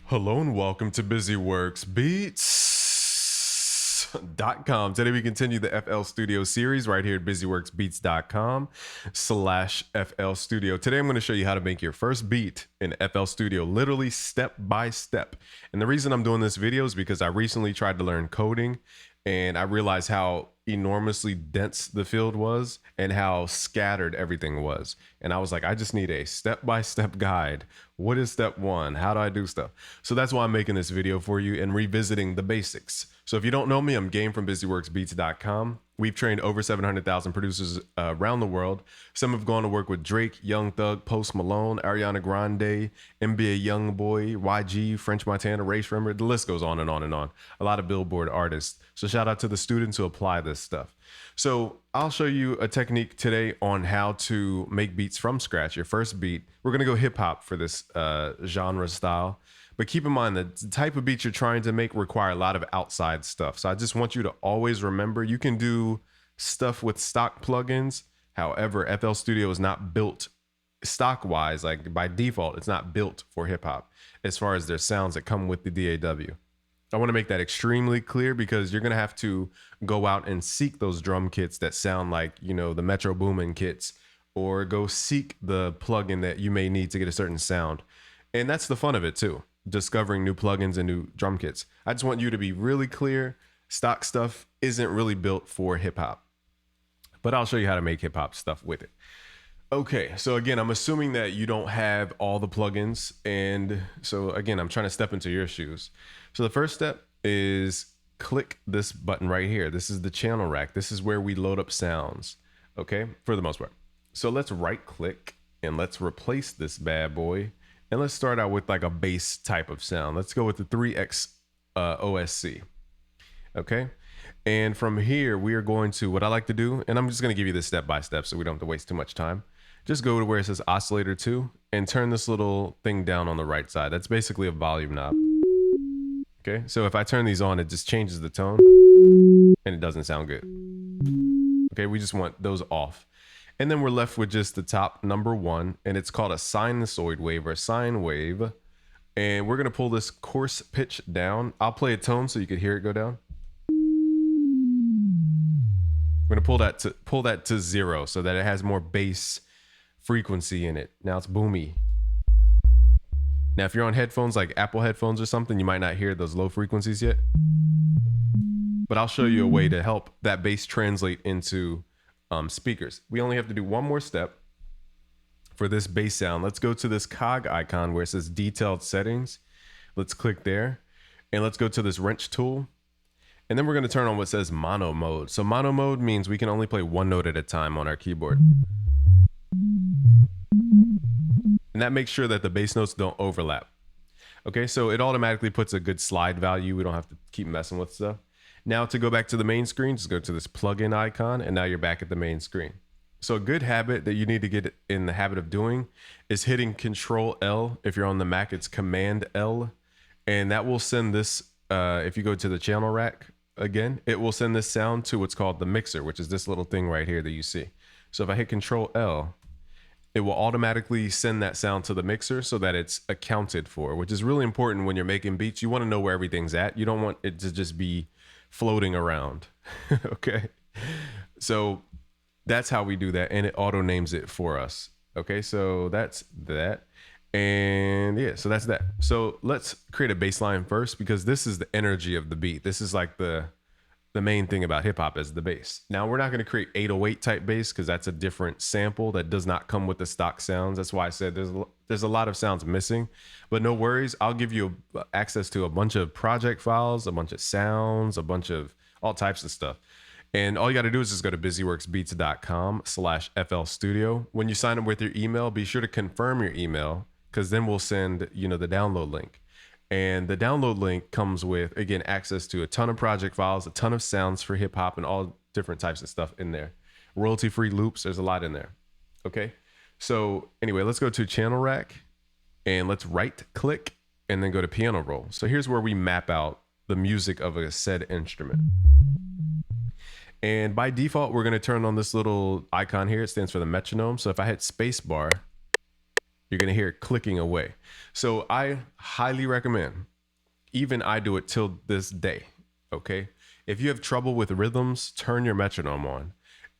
Hello and welcome to BusyWorksBeats.com. Today we continue the FL Studio series right here at BusyWorksBeats.com/FL Studio. Today I'm going to show you how to make your first beat in FL Studio, literally step by step. And the reason I'm doing this video is because I recently tried to learn coding and I realized how enormously dense the field was and how scattered everything was. And I was like, I just need a step-by-step guide. What is step one? How do I do stuff? So that's why I'm making this video for you and revisiting the basics. So if you don't know me, I'm Game from BusyWorksBeats.com. We've trained over 700,000 producers around the world. Some have gone to work with Drake, Young Thug, Post Malone, Ariana Grande, NBA Youngboy, YG, French Montana, Ray Shrimmer. The list goes on and on and on. A lot of Billboard artists. So shout out to the students who apply this stuff. So I'll show you a technique today on how to make beats from scratch. Your first beat. We're going to go hip hop for this genre style. But keep in mind that the type of beats you're trying to make require a lot of outside stuff. So I just want you to always remember you can do stuff with stock plugins. However, FL Studio is not built stock wise, like by default, it's not built for hip hop as far as their sounds that come with the DAW. I want to make that extremely clear because you're going to have to go out and seek those drum kits that sound like, you know, the Metro Boomin kits, or go seek the plugin that you may need to get a certain sound. And that's the fun of it too, discovering new plugins and new drum kits. I just want you to be really clear. Stock stuff isn't really built for hip hop, but I'll show you how to make hip hop stuff with it. Okay, so again, I'm assuming that you don't have all the plugins. And so again, I'm trying to step into your shoes. So the first step is click this button right here. This is the channel rack. This is where we load up sounds, okay, for the most part. So let's right click and let's replace this bad boy. And let's start out with like a bass type of sound. Let's go with the 3X OSC, okay? And from here, we are going to, what I like to do, and I'm just gonna give you this step by step so we don't have to waste too much time. Just go to where it says oscillator 2 and turn this little thing down on the right side. That's basically a volume knob. Okay, so if I turn these on, it just changes the tone and it doesn't sound good. Okay, we just want those off. And then we're left with just the top number 1, and it's called a sinusoid wave or a sine wave. And we're gonna pull this coarse pitch down. I'll play a tone so you can hear it go down. We're gonna pull that to 0 so that it has more bass frequency in it. Now it's boomy. Now if you're on headphones like Apple headphones or something, you might not hear those low frequencies yet, but I'll show you a way to help that bass translate into speakers. We only have to do one more step for this bass sound. Let's go to this cog icon where it says detailed settings. Let's click there and let's go to this wrench tool. And then we're going to turn on what says mono mode. So mono mode means we can only play one note at a time on our keyboard. And that makes sure that the bass notes don't overlap. Okay, so it automatically puts a good slide value. We don't have to keep messing with stuff. Now to go back to the main screen, just go to this plugin icon and now you're back at the main screen. So a good habit that you need to get in the habit of doing is hitting Control L. If you're on the Mac, it's Command L. And that will send this, if you go to the channel rack again, it will send this sound to what's called the mixer, which is this little thing right here that you see. So if I hit Control L, it will automatically send that sound to the mixer so that it's accounted for, which is really important when you're making beats. You want to know where everything's at. You don't want it to just be floating around. Okay, so that's how we do that, and it auto names it for us. Okay, so that's that, and yeah, so that's that. So let's create a bass line first because this is the energy of the beat. This is like the main thing about hip hop is the bass. Now we're not going to create 808 type bass because that's a different sample that does not come with the stock sounds. That's why I said there's a lot of sounds missing, but no worries. I'll give you access to a bunch of project files, a bunch of sounds, a bunch of all types of stuff. And all you got to do is just go to busyworksbeats.com/FL Studio. When you sign up with your email, be sure to confirm your email because then we'll send, you know, the download link. And the download link comes with, again, access to a ton of project files, a ton of sounds for hip hop and all different types of stuff in there. Royalty-free loops, there's a lot in there. Okay, so anyway, let's go to channel rack and let's right click and then go to piano roll. So here's where we map out the music of a said instrument. And by default, we're going to turn on this little icon here. It stands for the metronome. So if I hit space bar, You're going to hear it clicking away. So I highly recommend, even I do it till this day. Okay. If you have trouble with rhythms, turn your metronome on.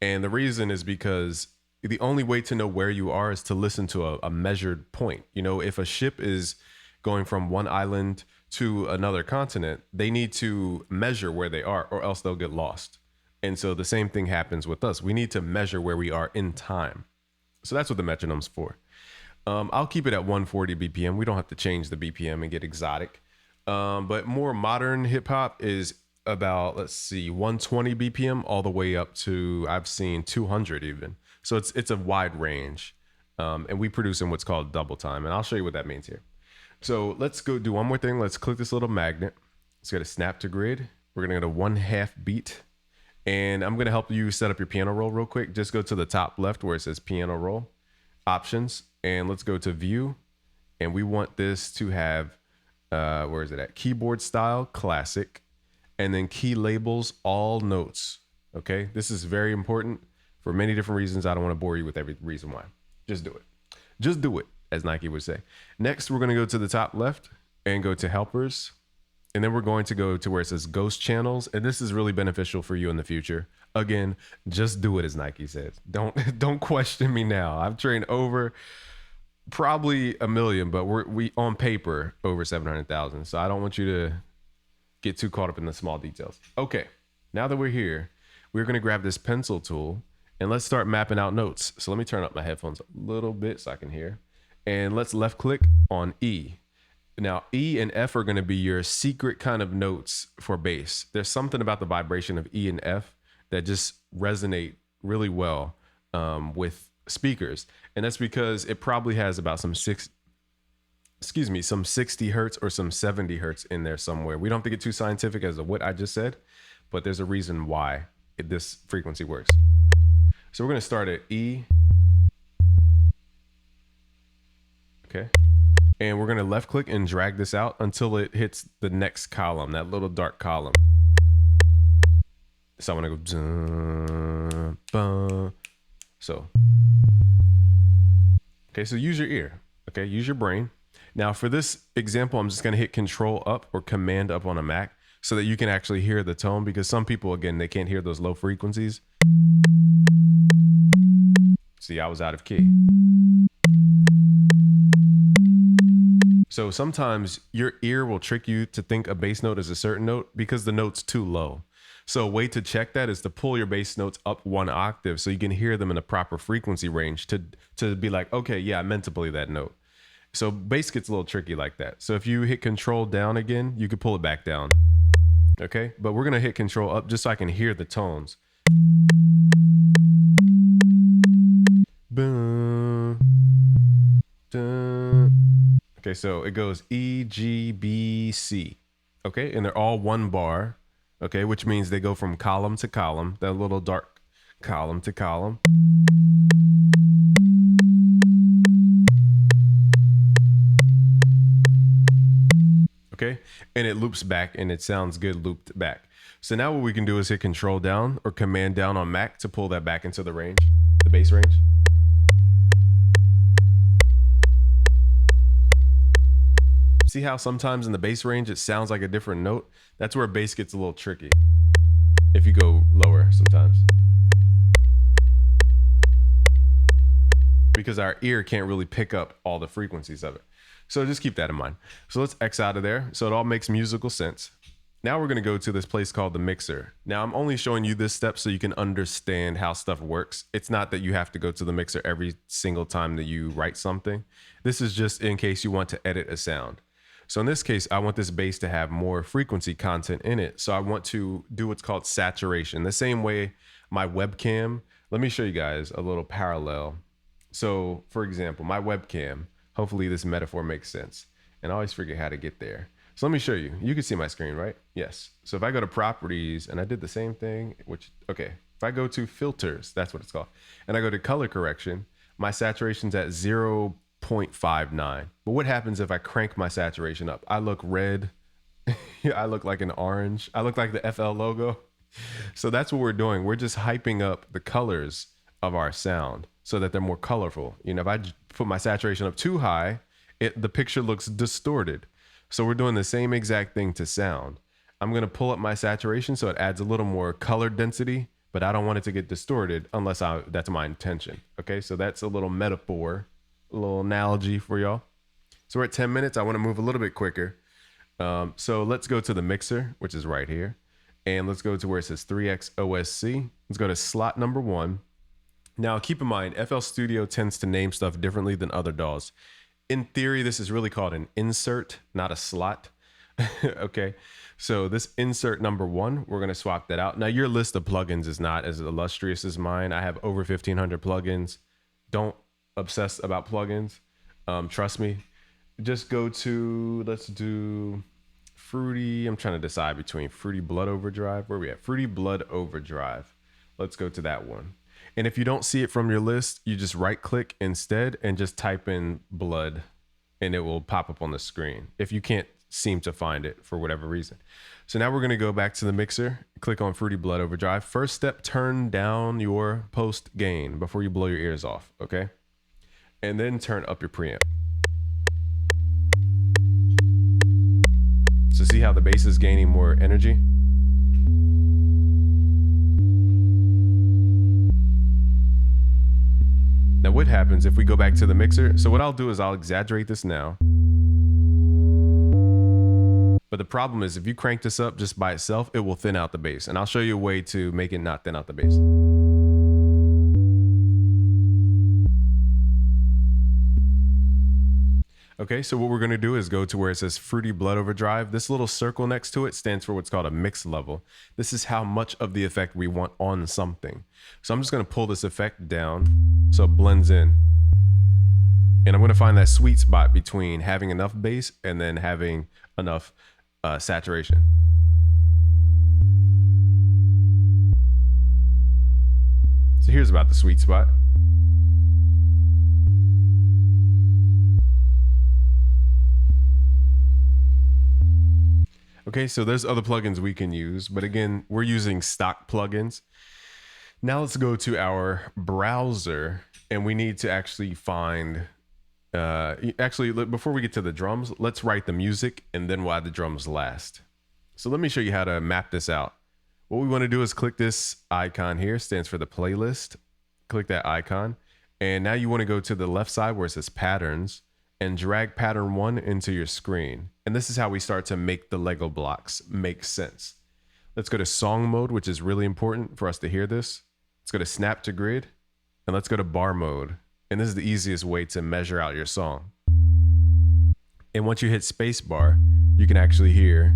And the reason is because the only way to know where you are is to listen to a measured point. You know, if a ship is going from one island to another continent, they need to measure where they are or else they'll get lost. And so the same thing happens with us. We need to measure where we are in time. So that's what the metronome's for. I'll keep it at 140 BPM. We don't have to change the BPM and get exotic. But more modern hip hop is about, let's see, 120 BPM all the way up to, I've seen 200 even. So it's a wide range. And we produce in what's called double time. And I'll show you what that means here. So let's go do one more thing. Let's click this little magnet. Let's go to snap to grid. We're going to go to 1/2 beat. And I'm going to help you set up your piano roll real quick. Just go to the top left where it says piano roll options. And let's go to view. And we want this to have, where is it at? Keyboard style, classic. And then key labels, all notes. Okay. This is very important for many different reasons. I don't want to bore you with every reason why. Just do it. Just do it, as Nike would say. Next, we're going to go to the top left and go to helpers. And then we're going to go to where it says ghost channels. And this is really beneficial for you in the future. Again, just do it, as Nike says. Don't question me now. I've trained over probably 1 million, but we on paper over 700,000. So I don't want you to get too caught up in the small details. Okay, now that we're here, we're going to grab this pencil tool and let's start mapping out notes. So let me turn up my headphones a little bit so I can hear. And let's left click on E. Now, E and F are going to be your secret kind of notes for bass. There's something about the vibration of E and F that just resonate really well with speakers. And that's because it probably has about some 60 hertz or some 70 hertz in there somewhere. We don't have to get too scientific as to what I just said, but there's a reason why this frequency works. So we're going to start at E. Okay. And we're going to left click and drag this out until it hits the next column, that little dark column. So I want to go. So. Okay, so use your ear. Okay, use your brain. Now for this example, I'm just going to hit Control up or Command up on a Mac so that you can actually hear the tone, because some people, again, they can't hear those low frequencies. See, I was out of key. So sometimes your ear will trick you to think a bass note is a certain note because the note's too low. So a way to check that is to pull your bass notes up 1 octave so you can hear them in a proper frequency range to be like, okay, yeah, I meant to play that note. So bass gets a little tricky like that. So if you hit Control down again, you could pull it back down. Okay, but we're gonna hit Control up just so I can hear the tones. Boom, dun. Okay, so it goes E, G, B, C. Okay, and they're all 1 bar. Okay, which means they go from column to column, that little dark column to column. Okay, and it loops back and it sounds good looped back. So now what we can do is hit Control down or Command down on Mac to pull that back into the range, the bass range. See how sometimes in the bass range it sounds like a different note? That's where bass gets a little tricky if you go lower sometimes, because our ear can't really pick up all the frequencies of it. So just keep that in mind. So let's X out of there so it all makes musical sense. Now we're going to go to this place called the mixer. Now I'm only showing you this step so you can understand how stuff works. It's not that you have to go to the mixer every single time that you write something. This is just in case you want to edit a sound. So in this case, I want this bass to have more frequency content in it. So I want to do what's called saturation. The same way my webcam, let me show you guys a little parallel. So for example, my webcam, hopefully this metaphor makes sense. And I always forget how to get there. So let me show you. You can see my screen, right? Yes. So if I go to properties and I did the same thing, okay. If I go to filters, that's what it's called. And I go to color correction, my saturation's at 0.59. But what happens if I crank my saturation up? I look red. I look like an orange. I look like the FL logo. So that's what we're doing. We're just hyping up the colors of our sound. so that they're more colorful. You know, if I put my saturation up too high, the picture looks distorted. So we're doing the same exact thing to sound. I'm going to pull up my saturation so it adds a little more color density, but I don't want it to get distorted unless that's my intention. Okay, so that's a little metaphor, a little analogy for y'all. So we're at 10 minutes. I want to move a little bit quicker. So let's go to the mixer, which is right here. And let's go to where it says 3X OSC. Let's go to slot number 1. Now, keep in mind, FL Studio tends to name stuff differently than other DAWs. In theory, this is really called an insert, not a slot. Okay, so this insert number 1, we're going to swap that out. Now, your list of plugins is not as illustrious as mine. I have over 1,500 plugins. Don't obsess about plugins. Trust me. Just go to, let's do Fruity. I'm trying to decide between Fruity Blood Overdrive. Where are we at? Fruity Blood Overdrive. Let's go to that one. And if you don't see it from your list, you just right click instead and just type in blood and it will pop up on the screen if you can't seem to find it for whatever reason. So now we're going to go back to the mixer, click on Fruity Blood Overdrive. First step, turn down your post gain before you blow your ears off, okay? And then turn up your preamp. So see how the bass is gaining more energy? Now what happens if we go back to the mixer? So what I'll do is I'll exaggerate this now. But the problem is if you crank this up just by itself, it will thin out the bass. And I'll show you a way to make it not thin out the bass. Okay, so what we're gonna do is go to where it says Fruity Blood Overdrive. This little circle next to it stands for what's called a mix level. This is how much of the effect we want on something. So I'm just gonna pull this effect down so it blends in. And I'm gonna find that sweet spot between having enough bass and then having enough saturation. So here's about the sweet spot. Okay, so there's other plugins we can use, but again, we're using stock plugins. Now let's go to our browser and we need to actually find, before we get to the drums, let's write the music and then we'll add the drums last. So let me show you how to map this out. What we want to do is click this icon here, stands for the playlist. Click that icon. And now you want to go to the left side where it says patterns and drag pattern 1 into your screen. And this is how we start to make the Lego blocks make sense. Let's go to song mode, which is really important for us to hear this. Let's go to snap to grid and let's go to bar mode. And this is the easiest way to measure out your song. And once you hit space bar, you can actually hear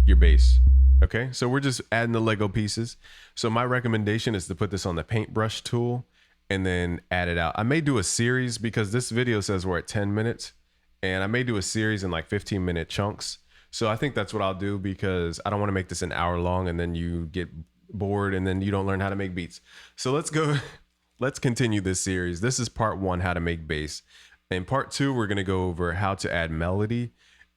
your bass. Okay, so we're just adding the Lego pieces. So my recommendation is to put this on the paintbrush tool and then add it out. I may do a series because this video says we're at 10 minutes and I may do a series in like 15-minute chunks. So I think that's what I'll do because I don't want to make this an hour long and then you get bored and then you don't learn how to make beats. So let's continue this series. This is part 1, how to make bass. In part 2, we're gonna go over how to add melody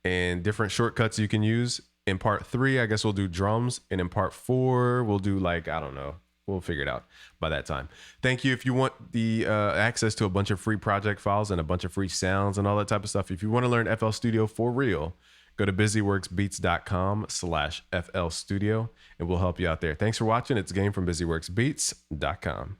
and different shortcuts you can use. In part 3, I guess we'll do drums. And in part 4, we'll do like, I don't know, we'll figure it out by that time. Thank you. If you want the access to a bunch of free project files and a bunch of free sounds and all that type of stuff, if you want to learn FL Studio for real, go to busyworksbeats.com/FL Studio and we'll help you out there. Thanks for watching. It's Game from busyworksbeats.com.